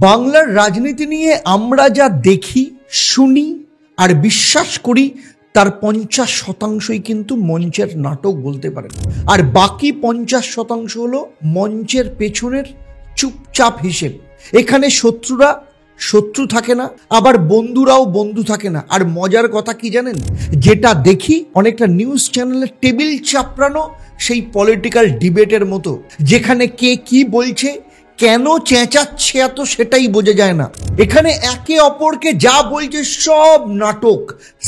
বাংলার রাজনীতি নিয়ে আমরা যা দেখি, শুনি আর বিশ্বাস করি তার 50% কিন্তু মঞ্চের নাটক বলতে পারেন, আর বাকি 50% হলো মঞ্চের পেছনের চুপচাপ হিসেব। এখানে শত্রুরা শত্রু থাকে না, আবার বন্ধুরাও বন্ধু থাকে না। আর মজার কথা কি জানেন, যেটা দেখি অনেকটা নিউজ চ্যানেলের টেবিল চাপড়ানো সেই পলিটিক্যাল ডিবেটের মতো, যেখানে কে কি বলছে, কেন চেঁচাচ্ছে এত সেটাই বোঝা যায় না। এখানে একে অপরকে যা বলছে সব নাটক,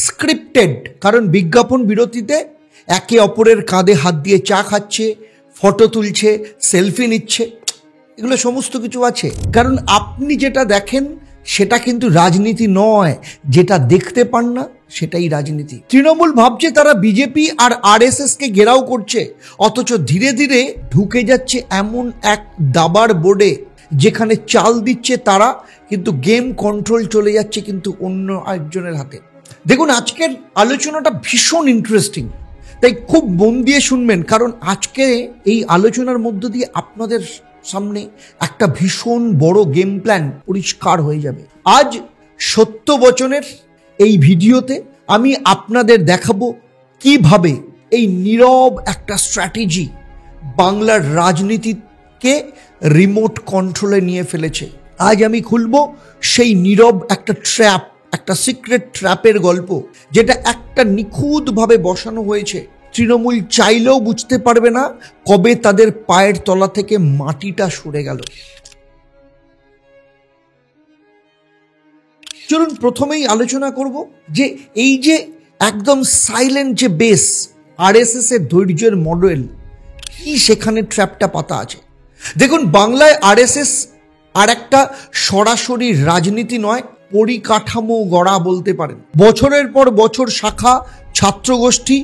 স্ক্রিপ্টেড। কারণ বিজ্ঞাপন বিরতিতে একে অপরের কাঁধে হাত দিয়ে চা খাচ্ছে, ফটো তুলছে, সেলফি নিচ্ছে, এগুলো সমস্ত কিছু আছে। কারণ আপনি যেটা দেখেন সেটা কিন্তু রাজনীতি নয়, যেটা দেখতে পান না সেটাই রাজনীতি। তৃণমূল ভাবছে তারা বিজেপি আর আরএসএস কে ঘেরাও করছে, অথচ ধীরে ধীরে ঢুকে যাচ্ছে এমন এক দাবার বোর্ডে যেখানে চাল দিচ্ছে তারা, কিন্তু গেম কন্ট্রোল চলে যাচ্ছে কিন্তু অন্য একজনের হাতে। দেখুন, আজকের আলোচনাটা ভীষণ ইন্টারেস্টিং, তাই খুব মন দিয়ে শুনবেন, কারণ আজকে এই আলোচনার মধ্য দিয়ে আপনাদের সামনে একটা ভীষণ বড় গেম প্ল্যান পরিষ্কার হয়ে যাবে। আজ সত্য বচনের এই ভিডিওতে আমি আপনাদের দেখাবো কিভাবে এই নীরব একটা স্ট্র্যাটেজি বাংলার রাজনীতিকে রিমোট কন্ট্রোলে নিয়ে ফেলেছে। আজ আমি খুলবো সেই নীরব একটা ট্র্যাপ, একটা সিক্রেট ট্র্যাপের গল্প, যেটা একটা নিখুঁতভাবে বসানো হয়েছে। তৃণমূল চাইলেও বুঝতে পারবে না কবে তাদের পায়ের তলা থেকে মাটিটা সরে গেল। চলুন প্রথমেই আলোচনা করব যে এই যে একদম সাইলেন্ট যে বেস, আরএসএস এর ধৈর্যের মডেল, কি সেখানে ট্র্যাপটা পাতা আছে। দেখুন, বাংলায় আরএসএস আর একটা সরাসরি রাজনীতি নয়, পরিকাঠামো গড়া বলতে পারেন। বছরের পর বছর শাখা, ছাত্রগোষ্ঠী,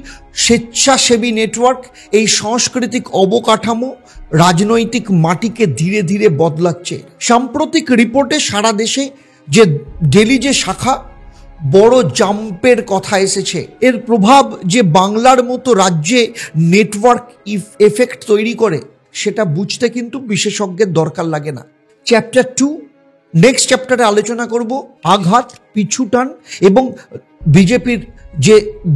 স্বেচ্ছাসেবী নেটওয়ার্ক, এই সাংস্কৃতিক অবকাঠামো রাজনৈতিক মাটিকে ধীরে ধীরে বদলাচ্ছে। সাম্প্রতিক রিপোর্টে সারা দেশে যে ডেলি যে শাখা বড় জাম্পের কথা এসেছে, এর প্রভাব যে বাংলার মতো রাজ্যে নেটওয়ার্ক এফেক্ট তৈরি করে সেটা বুঝতে কিন্তু বিশেষজ্ঞের দরকার লাগে না। চ্যাপ্টার 2, নেক্সট চ্যাপ্টারে আলোচনা করব আঘাত, পিছুটান এবং বিজেপির যে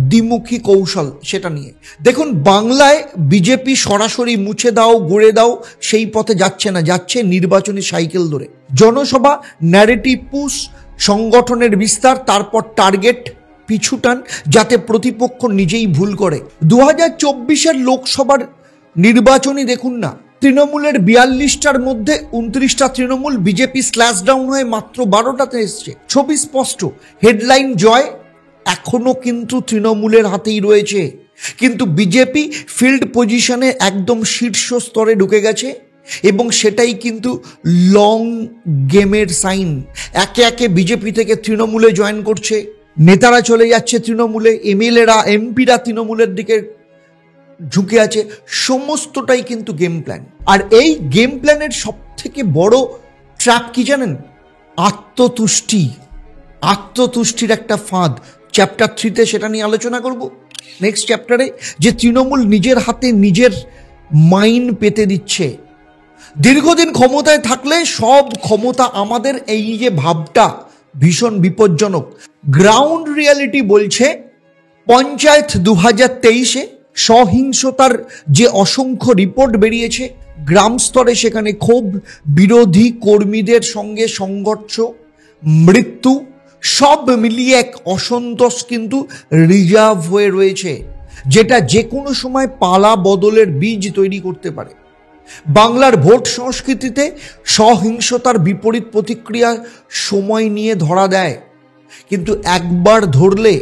দ্বিমুখী কৌশল সেটা নিয়ে। দেখুন, বাংলায় বিজেপি সরাসরি মুছে দাও, গড়ে দাও সেই পথে যাচ্ছে না, যাচ্ছে নির্বাচনী সাইকেল ধরে। জনসভা, ন্যারেটিভ পুশ, সংগঠনের বিস্তার, তারপর টার্গেট, পিছুটান, যাতে প্রতিপক্ষ নিজেই ভুল করে। 2024 লোকসভার নির্বাচনী দেখুন না, তৃণমূলের 42টার মধ্যে 29টা তৃণমূল, বিজেপি স্ল্যাশ ডাউন হয়ে মাত্র 12টাতে এসছে। ছবি স্পষ্ট, হেডলাইন জয় এখনো কিন্তু তৃণমূলের হাতেই রয়েছে, কিন্তু বিজেপি ফিল্ড পজিশনে একদম শীর্ষ স্তরে ঢুকে গেছে, এবং সেটাই কিন্তু লং গেমের সাইন। একে একে বিজেপি থেকে তৃণমূলে জয়েন করছে, নেতারা চলে যাচ্ছে তৃণমূলে, এমএলএরা এমপিরা তৃণমূলের দিকে ঝুঁকে আছে, সমস্তটাই কিন্তু গেম প্ল্যান। আর এই গেম প্ল্যানের সব থেকে বড় ট্র্যাপ কি জানেন? আত্মতুষ্টির একটা ফাঁদ। চ্যাপ্টার 3-তে সেটা নিয়ে আলোচনা করব। নেক্সট চ্যাপ্টারে যে তৃণমূল নিজের হাতে নিজের মাইন পেতে দিচ্ছে। দীর্ঘদিন ক্ষমতায় থাকলে সব ক্ষমতা আমাদের, এই যে ভাবটা ভীষণ বিপজ্জনক। গ্রাউন্ড রিয়ালিটি বলছে পঞ্চায়েত 2023-এ সহিংসতার যে অসংখ্য রিপোর্ট বেরিয়েছে, গ্রাম স্তরে সেখানে ক্ষোভ, বিরোধী কর্মীদের সঙ্গে সংঘর্ষ, মৃত্যু, সব মিলিয়ে এক অসন্তোষ কিন্তু রিজার্ভ হয়ে রয়েছে, যেটা যে কোনো সময় পালা বদলের বীজ তৈরি করতে পারে। বাংলার ভোট সংস্কৃতিতে সহিংসতার বিপরীত প্রতিক্রিয়া সময় নিয়ে ধরা দেয়, কিন্তু একবার ধরলে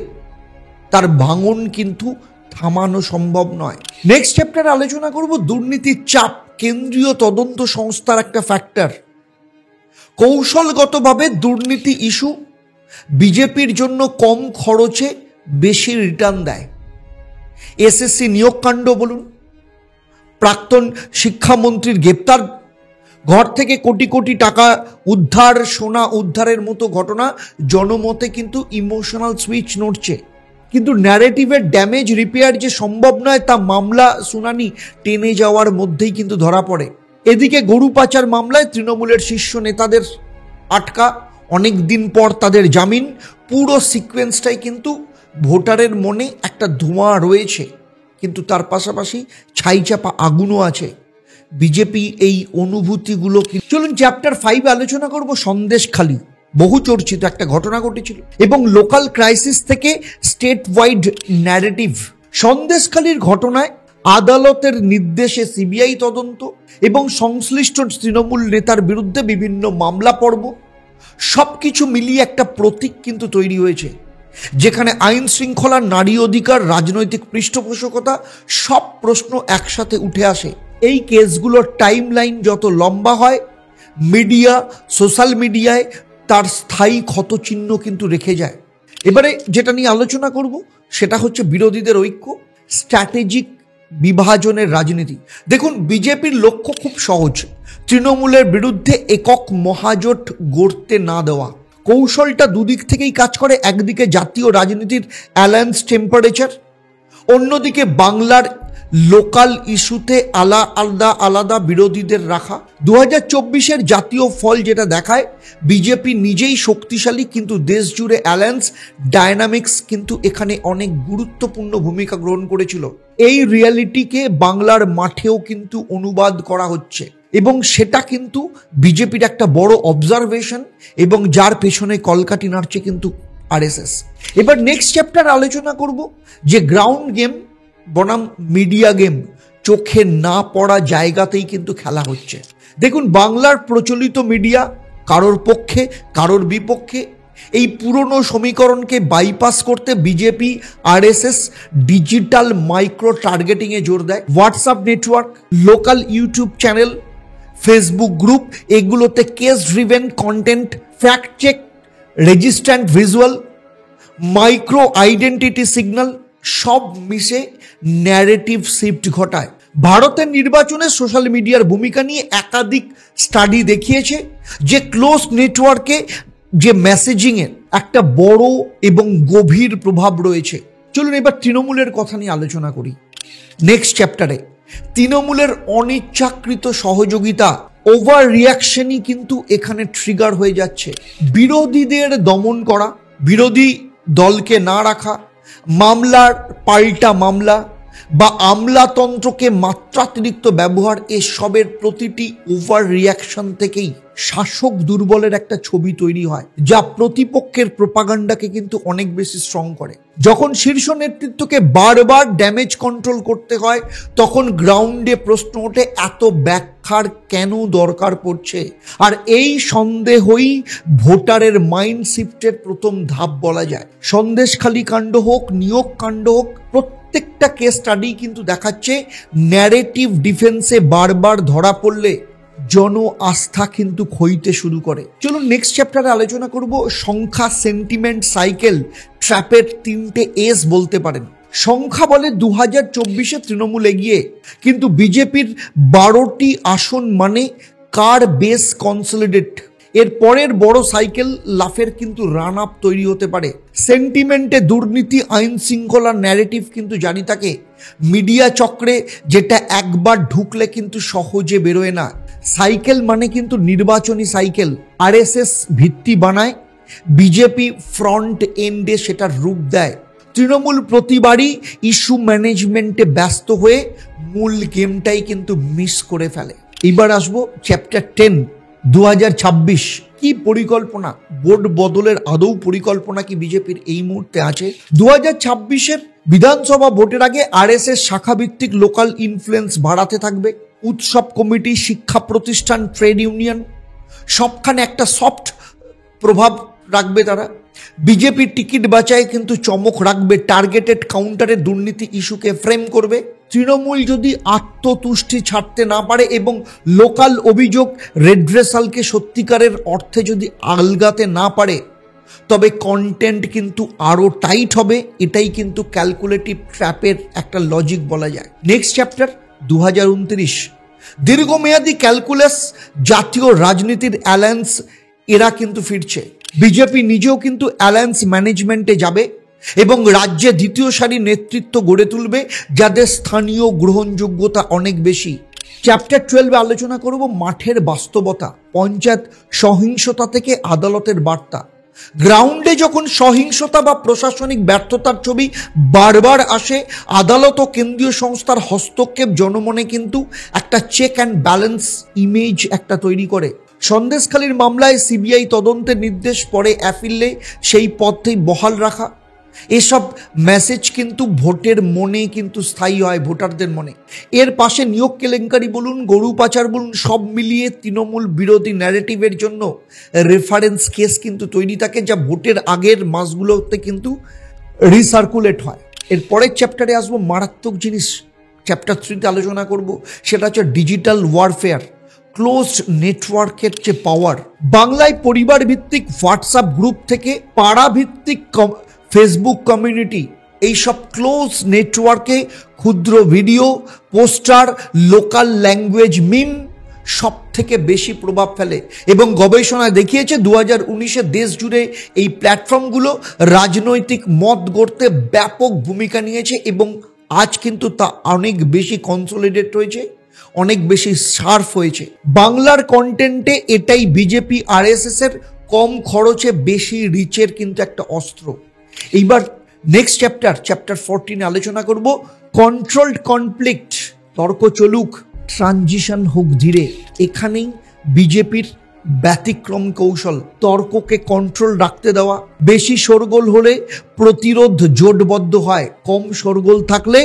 তার ভাঙন কিন্তু থামানো সম্ভব নয়। নেক্সট চ্যাপ্টারে আলোচনা করব দুর্নীতির চাপ, কেন্দ্রীয় তদন্ত সংস্থার একটা ফ্যাক্টর। কৌশলগতভাবে দুর্নীতি ইস্যু বিজেপির জন্য কম খরচে বেশি রিটার্ন দেয়। এসএসসি নিয়োগকাণ্ড বলুন, প্রাক্তন শিক্ষামন্ত্রীর গ্রেপ্তার, ঘর থেকে কোটি কোটি টাকা উদ্ধার, সোনা উদ্ধারের মতো ঘটনা জনমতে কিন্তু ইমোশনাল সুইচ নড়ছে। কিন্তু ন্যারেটিভের ড্যামেজ রিপেয়ার যে সম্ভব নয়, তা মামলা শুনানি টেনে যাওয়ার মধ্যেই কিন্তু ধরা পড়ে। এদিকে গরু পাচার মামলায় তৃণমূলের শীর্ষ নেতাদের আটকা, অনেক দিন পর তাদের জামিন, পুরো সিকোয়েন্সটাই কিন্তু ভোটারের মনে একটা ধোঁয়া রয়েছে, কিন্তু তার পাশাপাশি ছাইচাপা আগুনও আছে। বিজেপি এই অনুভূতিগুলো চলুন চ্যাপ্টার 5 আলোচনা করব সন্দেশখালি। বহু চর্চিত একটা ঘটনা ঘটেছিল এবং লোকাল ক্রাইসিস থেকে স্টেট ওয়াইড ন্যারেটিভ। সন্দেশখালির ঘটনায় আদালতের নির্দেশে সিবিআই তদন্ত এবং সংশ্লিষ্ট তৃণমূল নেতার বিরুদ্ধে বিভিন্ন মামলা পর্ব, সবকিছু মিলিয়ে একটা প্রতীক কিন্তু তৈরি হয়েছে, যেখানে আইন শৃঙ্খলা, নারী অধিকার, রাজনৈতিক পৃষ্ঠপোষকতা সব প্রশ্ন একসাথে উঠে আসে। এই কেসগুলোর টাইম লাইন যত লম্বা হয়, মিডিয়া, সোশ্যাল মিডিয়ায় তার স্থায়ী ক্ষতচিহ্ন কিন্তু রেখে যায়। এবারে যেটা নিয়ে আলোচনা করব সেটা হচ্ছে বিরোধীদের ঐক্য, স্ট্র্যাটেজিক বিভাজনের রাজনীতি। দেখুন, বিজেপির লক্ষ্য খুব সহজ, তৃণমূলের বিরুদ্ধে একক মহাজোট গড়তে না দেওয়া। কৌশলটা দুদিক থেকেই কাজ করে, একদিকে জাতীয় রাজনীতির অ্যালায়েন্স টেম্পারেচার, অন্যদিকে বাংলার লোকাল ইস্যুতে আলাদা আলাদা বিরোধীদের রাখা। 2024-এর জাতীয় ফল যেটা দেখায়, বিজেপি নিজেই শক্তিশালী, কিন্তু দেশ জুড়ে অ্যালায়েন্স ডায়নামিক্স কিন্তু এখানে অনেক গুরুত্বপূর্ণ ভূমিকা গ্রহণ করেছিল। এই রিয়ালিটিকে বাংলার মাঠেও কিন্তু অনুবাদ করা হচ্ছে এবং সেটা কিন্তু বিজেপির একটা বড় অবজারভেশন এবং যার পেছনে কলকাঠি নাড়ছে কিন্তু আরএসএস। এবার নেক্সট চ্যাপ্টার আলোচনা করব যে গ্রাউন্ড গেম বনাম মিডিয়া গেম চোখে না পড়া জায়গাতেই কিন্তু খেলা হচ্ছে। দেখুন, বাংলার প্রচলিত মিডিয়া কারোর পক্ষে কারোর বিপক্ষে। এই পুরনো সমীকরণকে বাইপাস করতে বিজেপি আরএসএস ডিজিটাল মাইক্রো টার্গেটিংয়ে জোর দেয়। WhatsApp network, local YouTube channel, Facebook group, এগুলোতে case driven content, fact check, resistant visual, micro identity signal সব মিশে ন্যারেটিভ শিফট ঘটায়। ভারতের নির্বাচনে সোশ্যাল মিডিয়ার ভূমিকা নিয়ে একাধিক স্টাডি দেখিয়েছে যে ক্লোজ নেটওয়ার্কে যে মেসেজিংয়ে একটা বড় এবং গভীর প্রভাব রয়েছে। চলুন এবার তৃণমূলের কথা নিয়ে আলোচনা করি। নেক্সট চ্যাপ্টারে তৃণমূলের অনিচ্ছাকৃত সহযোগিতা, ওভার রিয়াকশনই কিন্তু এখানে ট্রিগার হয়ে যাচ্ছে। বিরোধীদের দমন করা, বিরোধী দলকে না রাখা, মামলার পাল্টা মামলা বা আমলাতন্ত্রকে মাত্রাতিরিক্ত ব্যবহার, এসবের প্রতিটি ওভার রিয়াকশন থেকেই শাসক দুর্বলের একটা ছবি তৈরি হয়, যা প্রতিপক্ষের প্রোপাগান্ডাকে কিন্তু অনেক বেশি স্ট্রং করে। যখন শীর্ষ নেতৃত্বকে বারবার ড্যামেজ কন্ট্রোল করতে হয়, তখন গ্রাউন্ডে প্রশ্ন ওঠে এত ব্যাখ্যার কেন দরকার পড়ছে। আর এই সন্দেহই ভোটারের মাইন্ড শিফটের প্রথম ধাপ বলা যায়। সন্দেশখালী কাণ্ড হোক, নিয়োগ কাণ্ড হোক, প্রত্যেকটা কেস স্টাডি কিন্তু দেখাচ্ছে ন্যারেটিভ ডিফেন্সে বারবার ধরা পড়লে জন আস্থা কিন্তু ক্ষইতে শুরু করে। চলুন নেক্সট চ্যাপ্টারে আলোচনা করব সংখ্যা, সেন্টিমেন্ট, সাইকেল, ট্র্যাপের 3টে এস বলতে পারেন। সংখ্যা বলে 2024-এ তৃণমূল এগিয়ে, কিন্তু বিজেপির 12টি আসন মানে কার বেস কনসলিডেট। এর পরের বড় সাইকেল লাফের কিন্তু রান আপ তৈরি হতে পারে। সেন্টিমেন্টে দুর্নীতি, আইন শৃঙ্খলার ন্যারেটিভ কিন্তু জারি থাকে। মিডিয়া চক্রে যেটা একবার ঢুকলে কিন্তু সহজে বেরোয় না। সাইকেল মানে কিন্তু নির্বাচনী সাইকেল। আরএসএস ভিত্তি বানায়, বিজেপি ফ্রন্ট এন্ডে সেটার রূপ দেয়। তৃণমূল প্রতিবারই ইস্যু ম্যানেজমেন্টে ব্যস্ত হয়ে মূল গেমটাই কিন্তু মিস করে ফেলে। এবার আসবো চ্যাপ্টার 10, 2026 কি পরিকল্পনা? বোর্ড বদলের আদৌ পরিকল্পনা কি বিজেপির এই মুহূর্তে আছে? 2026-এর বিধানসভা ভোটের আগে আরএসএস শাখাভিত্তিক লোকাল ইনফ্লুয়েন্স বাড়াতে থাকবে। উৎসব কমিটি, শিক্ষা প্রতিষ্ঠান, ট্রেড ইউনিয়ন সবখানে একটা সফট প্রভাব রাখবে তারা। বিজেপি টিকিট বাঁচায় কিন্তু চমক রাখবে, টার্গেটেড কাউন্টারে দুর্নীতি ইস্যুকে ফ্রেম করবে। তৃণমূল যদি আত্মতুষ্টি ছাড়তে না পারে এবং লোকাল অভিযোগ রেড্রেসালকে সত্যিকারের অর্থে যদি আলগাতে না পারে, তবে কন্টেন্ট কিন্তু আরও টাইট হবে। এটাই কিন্তু ক্যালকুলেটিভ ট্র্যাপের একটা লজিক বলা যায়। নেক্সট চ্যাপ্টার 2029, দীর্ঘমেয়াদী ক্যালকুলাস, জাতীয় রাজনীতির অ্যালায়েন্স এরা কিন্তু ফিরছে। বিজেপি নিজেও কিন্তু অ্যালায়েন্স ম্যানেজমেন্টে যাবে এবং রাজ্যে দ্বিতীয় সারি নেতৃত্ব গড়ে তুলবে যাদের স্থানীয় গ্রহণযোগ্যতা অনেক বেশি। চ্যাপ্টার 12 আলোচনা করব মাঠের বাস্তবতা, পঞ্চায়েত সহিংসতা থেকে আদালতের বার্তা। গ্রাউন্ডে যখন সহিংসতা বা প্রশাসনিক ব্যর্থতার ছবি বারবার আসে, আদালত ও কেন্দ্রীয় সংস্থার হস্তক্ষেপ জনমনে কিন্তু একটা চেক অ্যান্ড ব্যালেন্স ইমেজ একটা তৈরি করে। সন্দেশখালীর মামলায় সিবিআই তদন্তের নির্দেশ পরে অ্যাপিলে সেই পথেই বহাল রাখা, এসব মেসেজ কিন্তু ভোটের মনে কিন্তু স্থায়ী হয়, ভোটারদের মনে। এর পাশে নিয়োগ কেলেঙ্কারি বলুন, গরু পাচার বলুন, সব মিলিয়ে তৃণমূল বিরোধী ন্যারেটিভের জন্য রেফারেন্স কেস কিন্তু তৈরি থাকে, যা ভোটের আগের মাসগুলোতে কিন্তু রিসার্কুলেট হয়। এর পরের চ্যাপ্টারে আসবো মারাত্মক জিনিস, চ্যাপ্টার 3 আলোচনা করব, সেটা হচ্ছে ডিজিটাল ওয়ারফেয়ার, ক্লোজড নেটওয়ার্কের যে পাওয়ার। বাংলায় পরিবার ভিত্তিক হোয়াটসঅ্যাপ গ্রুপ থেকে পাড়া ভিত্তিক ফেসবুক কমিউনিটি, এইসব ক্লোজ নেটওয়ার্কে ক্ষুদ্র ভিডিও, পোস্টার, লোকাল ল্যাঙ্গুয়েজ মিম সব থেকে বেশি প্রভাব ফেলে। এবং গবেষণায় দেখিয়েছে 2019-এ দেশ জুড়ে এই প্ল্যাটফর্মগুলো রাজনৈতিক মত গড়তে ব্যাপক ভূমিকা নিয়েছে এবং আজ কিন্তু তা অনেক বেশি কনসলিডেট হয়েছে, অনেক বেশি শার্প হয়েছে। বাংলার কন্টেন্টে এটাই বিজেপি আরএসএস এর কম খরচে বেশি রিচের কিন্তু একটা অস্ত্র। এইবার নেক্সট চ্যাপ্টার 14 আলোচনা করব কন্ট্রোলড কনফ্লিক্ট, তর্ক চলুক, ট্রানজিশন হোক ধীরে। এখানেই বিজেপির ব্যতিক্রম কৌশল, তর্ককে কন্ট্রোল রাখতে দেওয়া। বেশি শোরগোল হলে প্রতিরোধ জোটবদ্ধ হয়, কম শোরগোল থাকলে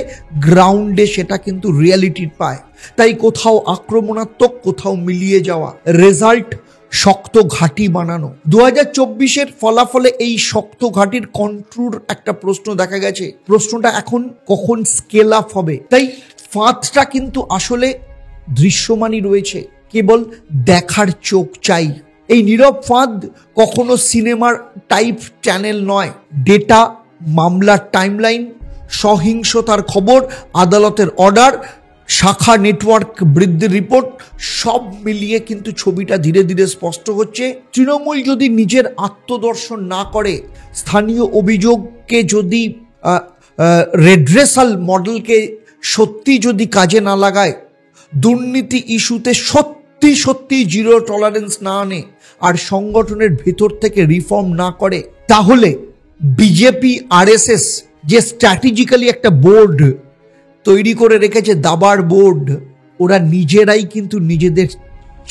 গ্রাউন্ডে সেটা কিন্তু রিয়ালিটি পায়। তাই কোথাও আক্রমণাত্মক, কোথাও মিলিয়ে যাওয়া, রেজাল্ট শক্ত ঘাঁটি বানানো। 2024-এর ফলাফলে এই শক্ত ঘাঁটির কন্ট্রোল একটা প্রশ্ন দেখা গেছে। প্রশ্নটা এখন কখন স্কেল আপ হবে? তাই ফাঁদটা কিন্তু আসলে দৃশ্যমানই রয়েছে, কেবল দেখার চোখ চাই। এই নীরব ফাঁদ কখনো সিনেমার টাইপ চ্যানেল নয়, ডেটা, মামলার টাইমলাইন, সহিংসতার খবর, আদালতের অর্ডার, শাখা নেটওয়ার্ক বৃদ্ধির রিপোর্ট, সব মিলিয়ে কিন্তু ছবিটা ধীরে ধীরে স্পষ্ট হচ্ছে। তৃণমূল যদি নিজের আত্মদর্শন না করে, স্থানীয় অভিযোগকে যদি রেড্রেসাল মডেলকে সত্যি যদি কাজে না লাগায়, দুর্নীতি ইস্যুতে সত্যি জিরো টলারেন্স না আনে, আর সংগঠনের ভেতর থেকে রিফর্ম না করে, তাহলে বিজেপি আরএসএস যে স্ট্র্যাটেজিক্যালি একটা বোর্ড তৈরি করে রেখেছে, দাবার বোর্ড, ওরা নিজেরাই কিন্তু নিজেদের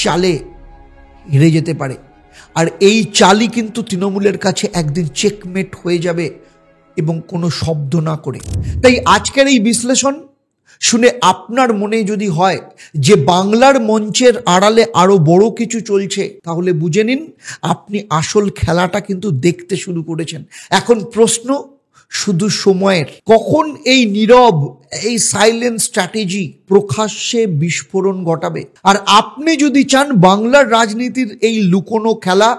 চালে হেরে যেতে পারে। আর এই চালই কিন্তু তৃণমূলের কাছে একদিন চেকমেট হয়ে যাবে এবং কোনো শব্দ না করে। তাই আজকের এই বিশ্লেষণ শুনে আপনার মনে যদি হয় যে বাংলার মঞ্চের আড়ালে আরো বড় কিছু চলছে, তাহলে বুঝে নিন আপনি আসল খেলাটা কিন্তু দেখতে শুরু করেছেন। এখন প্রশ্ন শুধু সময়ের, কখন এই নীরব, এই সাইলেন্ট স্ট্র্যাটেজি প্রকাশ্যে বিস্ফোরণ ঘটাবে। আর আপনি যদি চান বাংলার রাজনীতির এই লুকোনো খেলা,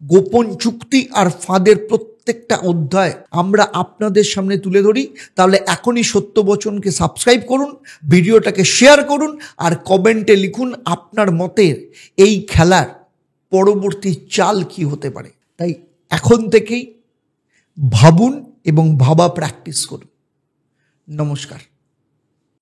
গোপন চুক্তি আর ফাঁদের প্রত্যেকটা অধ্যায় আমরা আপনাদের সামনে তুলে ধরি, তাহলে এখনই সত্যবচনকে সাবস্ক্রাইব করুন, ভিডিওটাকে শেয়ার করুন আর কমেন্টে লিখুন আপনার মতের এই খেলার পরবর্তী চাল কি হতে পারে। তাই এখন থেকেই ভাবুন এবং ভাবা প্র্যাকটিস করুন। নমস্কার।